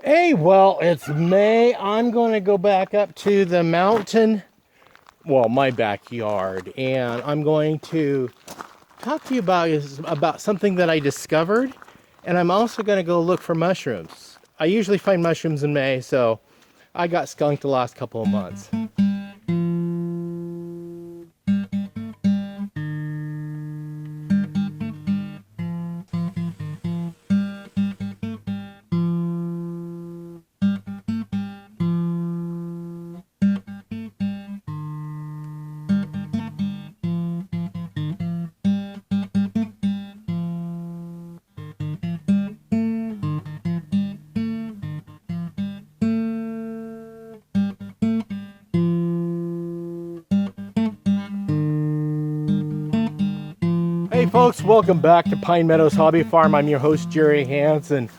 Hey, well, it's May. I'm going to go back up to the mountain, well, my backyard, and I'm going to talk to you about something that I discovered, and I'm also going to go look for mushrooms. I usually find mushrooms in May, so I got skunked the last couple of months. Hey folks, welcome back to Pine Meadows Hobby Farm. I'm your host, Jerry Hansen.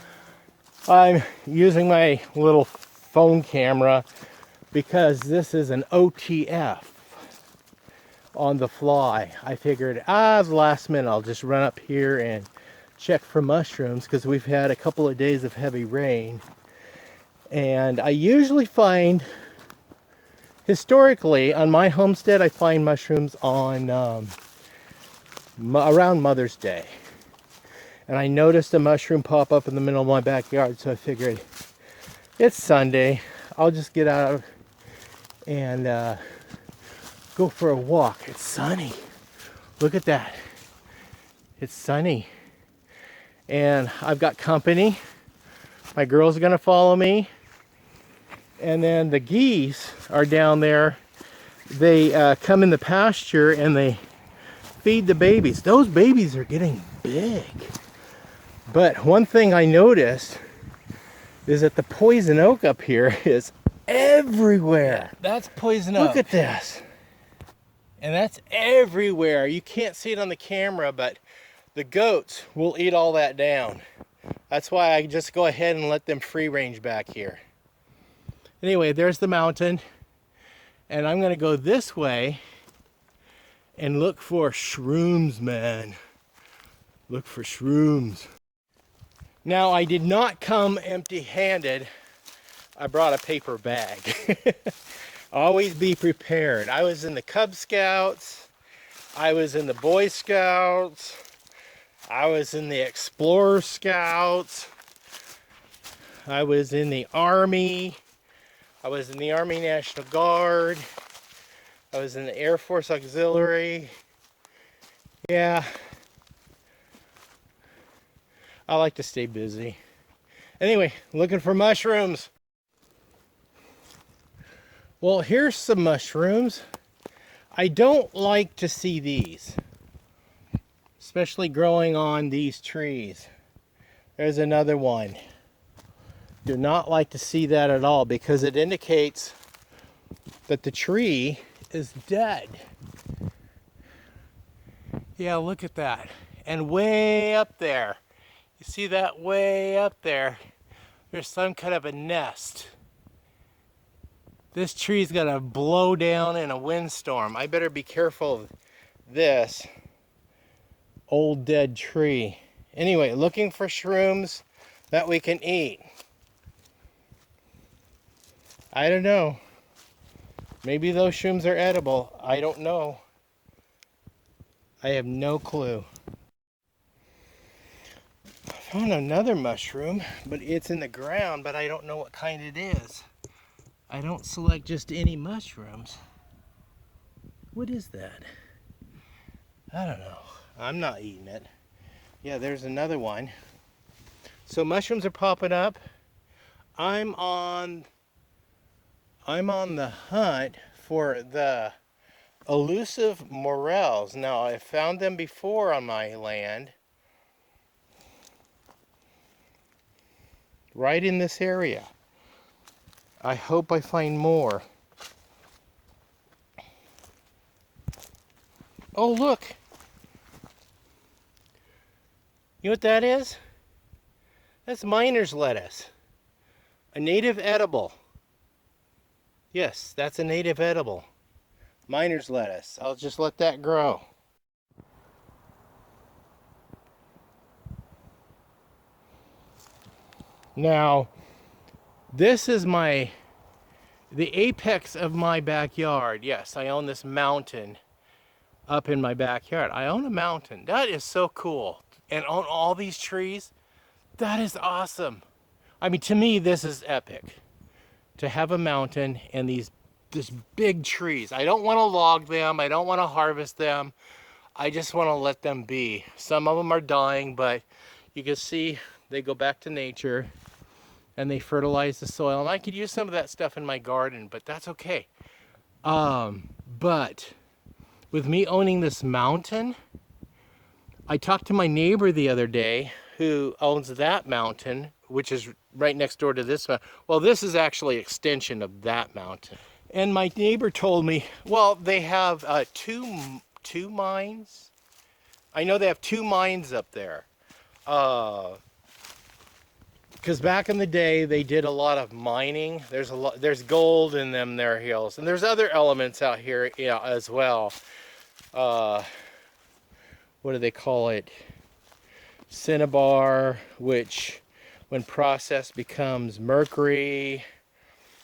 I'm using my little phone camera because this is an OTF on the fly. I figured, the last minute I'll just run up here and check for mushrooms because we've had a couple of days of heavy rain. And I usually find, historically, on my homestead, I find mushrooms on around Mother's Day. And I noticed a mushroom pop up in the middle of my backyard, so I figured it's Sunday. I'll just get out and go for a walk. It's sunny. Look at that. It's sunny. And I've got company. My girls are going to follow me. And then the geese are down there. They come in the pasture and they feed the babies. Those babies are getting big. But one thing I noticed is that the poison oak up here is everywhere. That's poison oak. Look at this. And that's everywhere. You can't see it on the camera, but the goats will eat all that down. That's why I just go ahead and let them free range back here. Anyway, there's the mountain. And I'm going to go this way and look for shrooms, man. Look for shrooms. Now, I did not come empty-handed. I brought a paper bag. Always be prepared. I was in the Cub Scouts. I was in the Boy Scouts. I was in the Explorer Scouts. I was in the Army. I was in the Army National Guard. I was in the Air Force Auxiliary. Yeah. I like to stay busy. Anyway, looking for mushrooms. Well, here's some mushrooms. I don't like to see these, especially growing on these trees. There's another one. Do not like to see that at all because it indicates that the tree is dead. Yeah, look at that. And way up there, you see that way up there, there's some kind of a nest. This tree's gonna blow down in a windstorm. I better be careful of this old dead tree. Anyway, looking for shrooms that we can eat. I don't know. Maybe those shrooms are edible. I don't know. I have no clue. I found another mushroom, but it's in the ground, but I don't know what kind it is. I don't select just any mushrooms. What is that? I don't know. I'm not eating it. Yeah, there's another one. So mushrooms are popping up. I'm on the hunt for the elusive morels. Now, I found them before on my land. Right in this area. I hope I find more. Oh, look. You know what that is? That's miner's lettuce. A native edible. Yes, that's a native edible. Miner's lettuce. I'll just let that grow. Now, This is the apex of my backyard. Yes, I own this mountain up in my backyard. I own a mountain. That is so cool. And own all these trees. That is awesome. I mean, to me, this is epic. To have a mountain and this big trees. I don't want to log them. I don't want to harvest them. I just want to let them be. Some of them are dying, but you can see they go back to nature and they fertilize the soil. And I could use some of that stuff in my garden, but that's okay. But with me owning this mountain, I talked to my neighbor the other day who owns that mountain, which is right next door to this mountain. Well, this is actually an extension of that mountain. And my neighbor told me, well, they have two mines. I know they have 2 mines up there. Because back in the day, they did a lot of mining. There's gold in them there hills, and there's other elements out here, as well. What do they call it? Cinnabar, which when processed becomes mercury,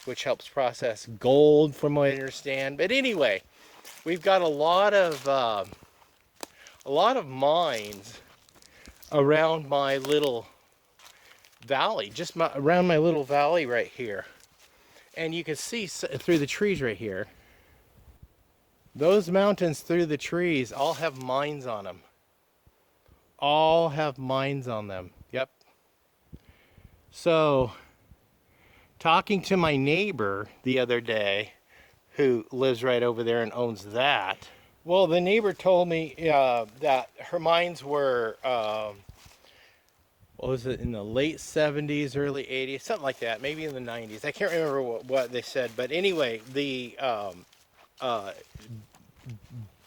which helps process gold from what I understand. But anyway, we've got a lot of mines around my little valley, just around my little valley right here. And you can see through the trees right here. Those mountains through the trees all have mines on them. All have mines on them. Yep. So, talking to my neighbor the other day, who lives right over there and owns that, well, the neighbor told me that her mines were, what was it, in the late 70s, early 80s, something like that, maybe in the 90s. I can't remember what they said, but anyway, the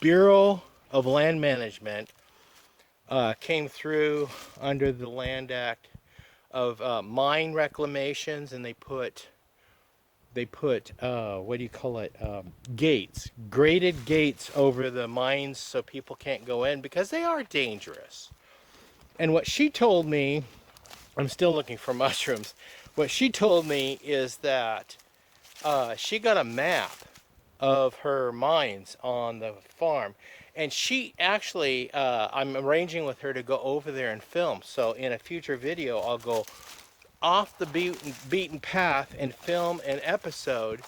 Bureau of Land Management came through under the Land Act of mine reclamations, and they put what do you call it, gates, graded gates over the mines so people can't go in because they are dangerous. And what she told me, I'm still looking for mushrooms, what she told me is that she got a map of her mines on the farm, and she actually, I'm arranging with her to go over there and film. So in a future video, I'll go off the beaten path and film an episode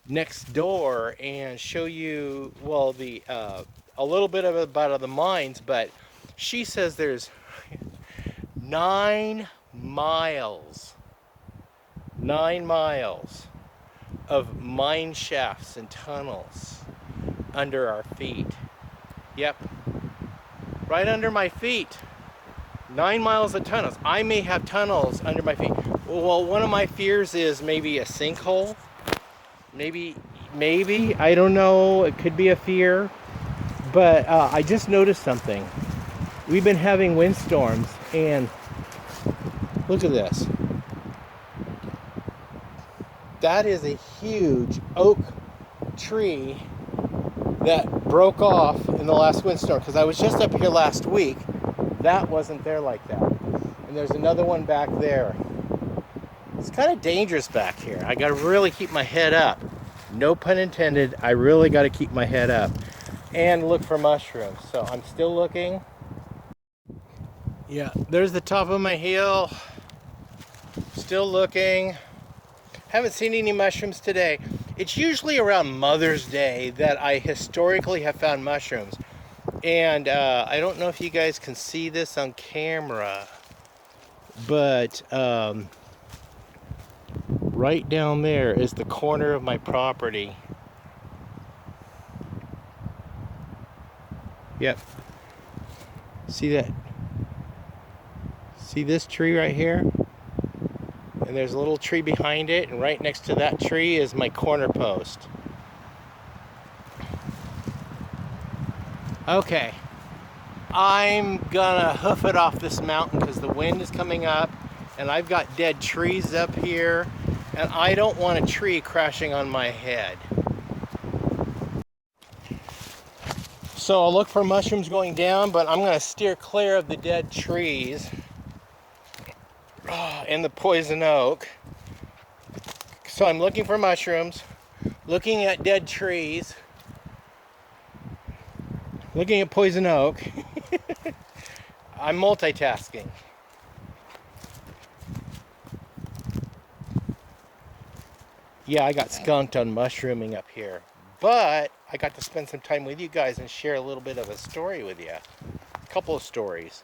next door and show you, well, a little bit about the mines. But she says there's 9 miles of mine shafts and tunnels under our feet. Yep, right under my feet. 9 miles of tunnels. I may have tunnels under my feet. Well, one of my fears is maybe a sinkhole. Maybe, I don't know. It could be a fear. But I just noticed something. We've been having windstorms, and look at this. That is a huge oak tree that broke off in the last windstorm, because I was just up here last week. That wasn't there like that. And there's another one back there. It's kind of dangerous back here. I got to really keep my head up. No pun intended. I really got to keep my head up and look for mushrooms. So I'm still looking. Yeah, there's the top of my hill. Still looking. Haven't seen any mushrooms today. It's usually around Mother's Day that I historically have found mushrooms. And I don't know if you guys can see this on camera, but right down there is the corner of my property. Yep. See that? See this tree right here? And there's a little tree behind it, and right next to that tree is my corner post. Okay, I'm gonna hoof it off this mountain because the wind is coming up, and I've got dead trees up here, and I don't want a tree crashing on my head. So I'll look for mushrooms going down, but I'm gonna steer clear of the dead trees and the poison oak. So I'm looking for mushrooms, looking at dead trees, looking at poison oak. I'm multitasking. Yeah, I got skunked on mushrooming up here, but I got to spend some time with you guys and share a little bit of a story with you. A couple of stories.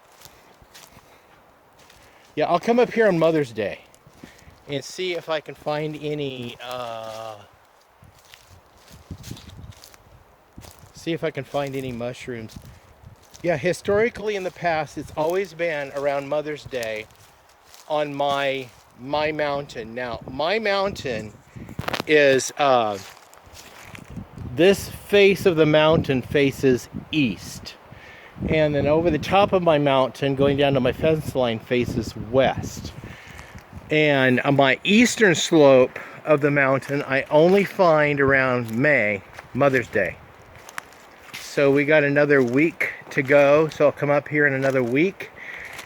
Yeah, I'll come up here on Mother's Day and see if I can find any mushrooms. Yeah, historically in the past, it's always been around Mother's Day on my mountain. Now, my mountain is this face of the mountain faces east, and then over the top of my mountain going down to my fence line faces west. And on my eastern slope of the mountain I only find around May, Mother's Day. So we got another week to go, so I'll come up here in another week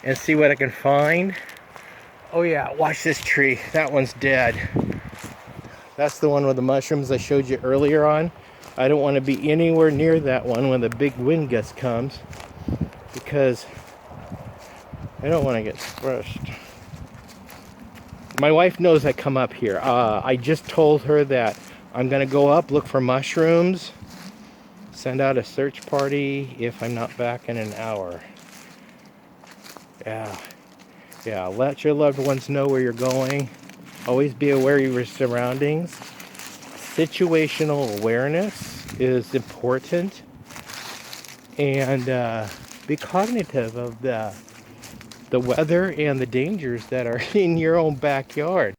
and see what I can find. Oh yeah, watch this tree. That one's dead. That's the one with the mushrooms I showed you earlier on. I don't want to be anywhere near that one when the big wind gust comes, because I don't want to get crushed. My wife knows I come up here. I just told her that I'm going to go up, look for mushrooms, send out a search party if I'm not back in an hour. Yeah, let your loved ones know where you're going. Always be aware of your surroundings. Situational awareness is important. And be cognitive of the weather and the dangers that are in your own backyard.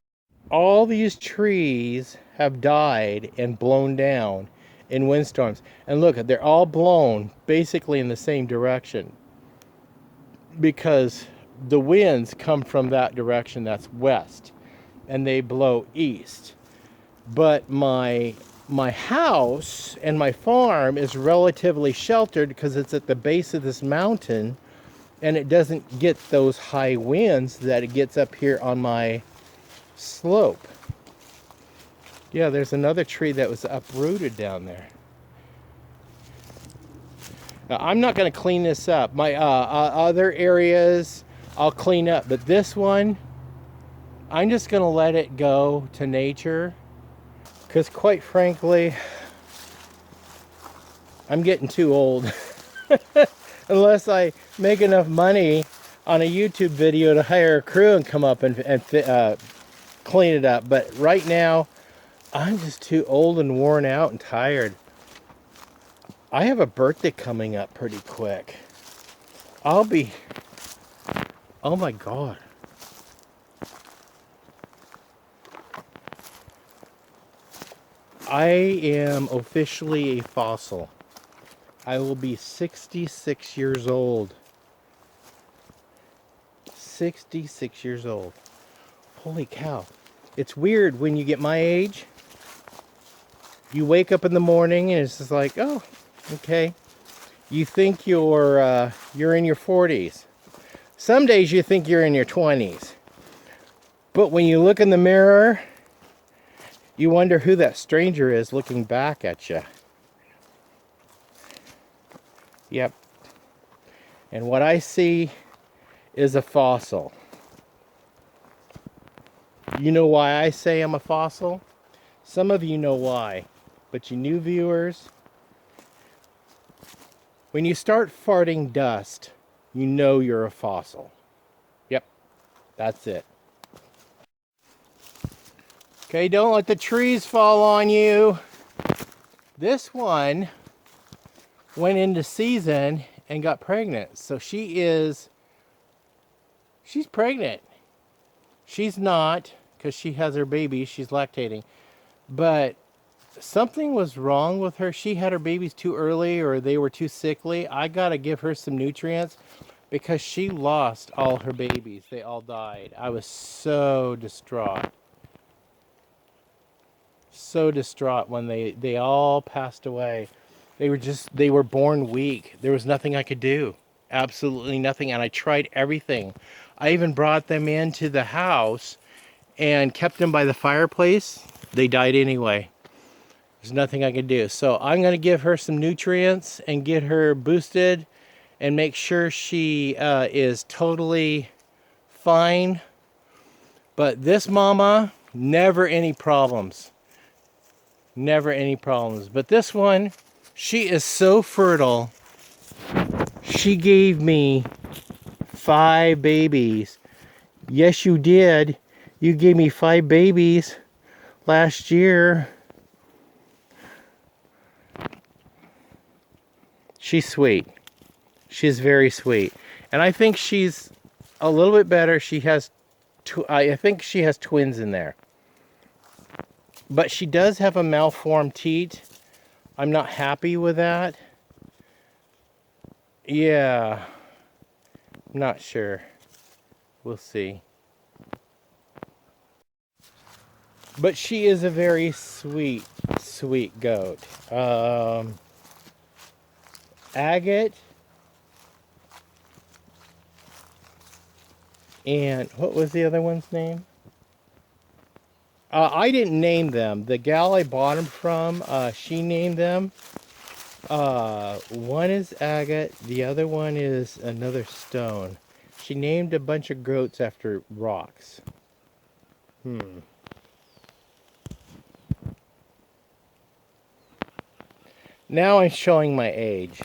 All these trees have died and blown down in windstorms. And look, they're all blown basically in the same direction, because the winds come from that direction, that's west, and they blow east. But my house and my farm is relatively sheltered because it's at the base of this mountain, and it doesn't get those high winds that it gets up here on my slope. Yeah, there's another tree that was uprooted down there. Now, I'm not going to clean this up. My other areas I'll clean up, but this one, I'm just going to let it go to nature, because quite frankly, I'm getting too old. Unless I make enough money on a YouTube video to hire a crew and come up and clean it up. But right now, I'm just too old and worn out and tired. I have a birthday coming up pretty quick. Oh my God. I am officially a fossil. I will be 66 years old. 66 years old. Holy cow. It's weird when you get my age. You wake up in the morning and it's just like, oh, okay. You think you're in your 40s. Some days you think you're in your 20s. But when you look in the mirror, you wonder who that stranger is looking back at you. Yep. And what I see is a fossil. You know why I say I'm a fossil? Some of you know why. But you new viewers, when you start farting dust, you know you're a fossil. Yep. That's it. Okay, don't let the trees fall on you. This one went into season and got pregnant. So she's pregnant. She's not, because she has her baby, she's lactating. But something was wrong with her. She had her babies too early, or they were too sickly. I gotta give her some nutrients, because she lost all her babies. They all died. I was so distraught. So distraught when they all passed away. They were born weak. There was nothing I could do. Absolutely nothing. And I tried everything. I even brought them into the house and kept them by the fireplace They died anyway. There's nothing I can do. So I'm going to give her some nutrients and get her boosted and make sure she is totally fine. But this mama, never any problems. Never any problems. But this one, she is so fertile. She gave me 5 babies. Yes, you did. You gave me 5 babies last year. She's sweet. She's very sweet. And I think she's a little bit better. She has, I think she has twins in there. But she does have a malformed teat. I'm not happy with that. Yeah. Not sure. We'll see. But she is a very sweet, sweet goat. Agate. And what was the other one's name? I didn't name them. The gal I bought them from, she named them. One is agate, the other one is another stone. She named a bunch of goats after rocks. Now I'm showing my age.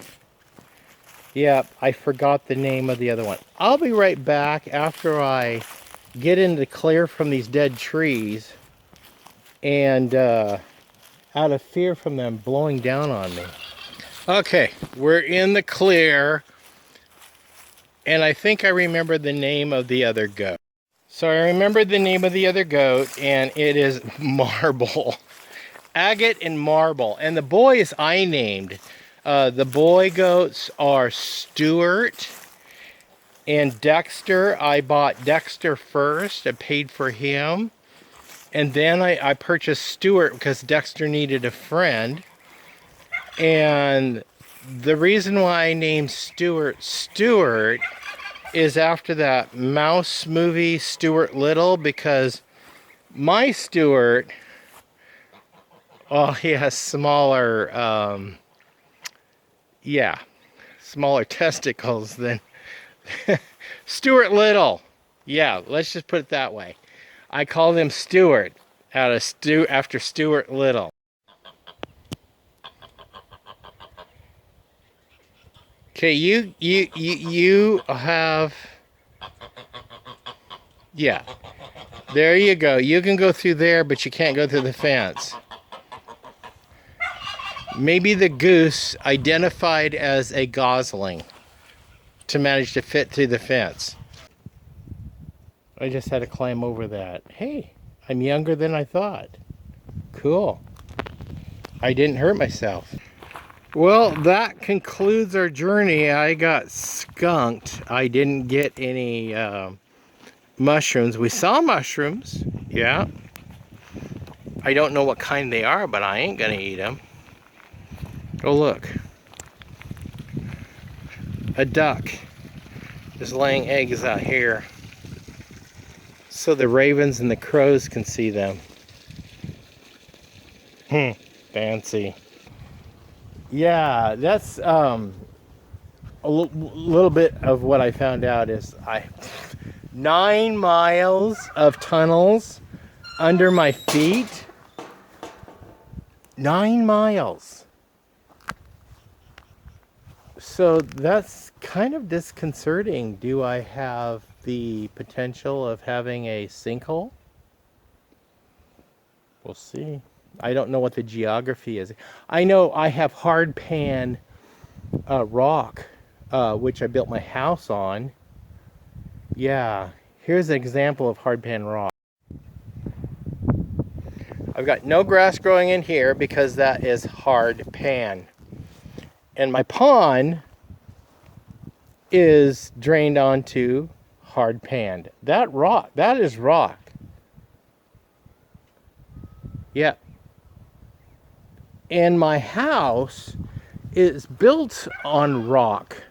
Yep, I forgot the name of the other one. I'll be right back after I get into the clear from these dead trees and out of fear from them blowing down on me. Okay, we're in the clear and I think I remember the name of the other goat. So I remembered the name of the other goat and it is Marble. Agate and Marble. And the boys I named. The boy goats are Stuart and Dexter. I bought Dexter first. I paid for him. And then I purchased Stuart because Dexter needed a friend. And the reason why I named Stuart Stuart is after that mouse movie Stuart Little, because my Stuart, oh, he has smaller, smaller testicles than Stuart Little. Yeah, let's just put it that way. I call him Stuart after Stuart Little. Okay, you have, yeah, there you go. You can go through there, but you can't go through the fence. Maybe the goose identified as a gosling to manage to fit through the fence. I just had to climb over that. Hey, I'm younger than I thought. Cool. I didn't hurt myself. Well, that concludes our journey. I got skunked. I didn't get any mushrooms. We saw mushrooms, yeah. I don't know what kind they are, but I ain't gonna eat them. Oh, look. A duck is laying eggs out here so the ravens and the crows can see them. Fancy. Yeah, that's a little bit of what I found out is 9 miles of tunnels under my feet. 9 miles. So that's kind of disconcerting. Do I have the potential of having a sinkhole? We'll see. I don't know what the geography is. I know I have hard pan rock, which I built my house on. Yeah, here's an example of hard pan rock. I've got no grass growing in here because that is hard pan. And my pond is drained onto hard pan. That is rock. Yeah. And my house is built on rock.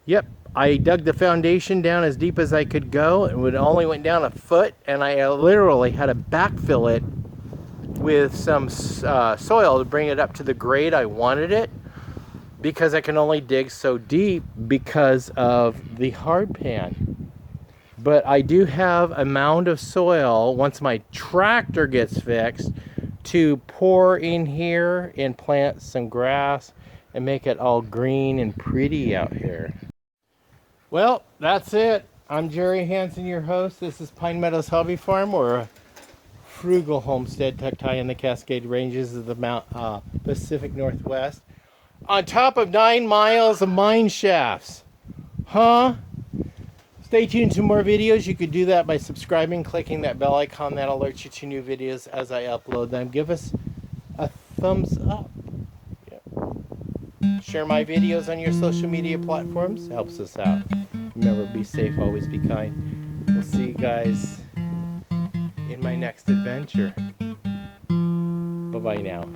Yep, I dug the foundation down as deep as I could go. It only went down a foot, and I literally had to backfill it with some soil to bring it up to the grade I wanted it, because I can only dig so deep because of the hard pan. But I do have a mound of soil once my tractor gets fixed to pour in here and plant some grass and make it all green and pretty out here. Well, that's it. I'm Jerry Hansen, your host. This is Pine Meadows Hobby Farm. We're a frugal homestead tucked high in the Cascade Ranges of the Pacific Northwest, on top of 9 miles of mine shafts. Huh? Stay tuned to more videos. You could do that by subscribing, clicking that bell icon. That alerts you to new videos as I upload them. Give us a thumbs up. Share my videos on your social media platforms. Helps us out. Remember, be safe, always be kind. We'll see you guys in my next adventure. Bye-bye now.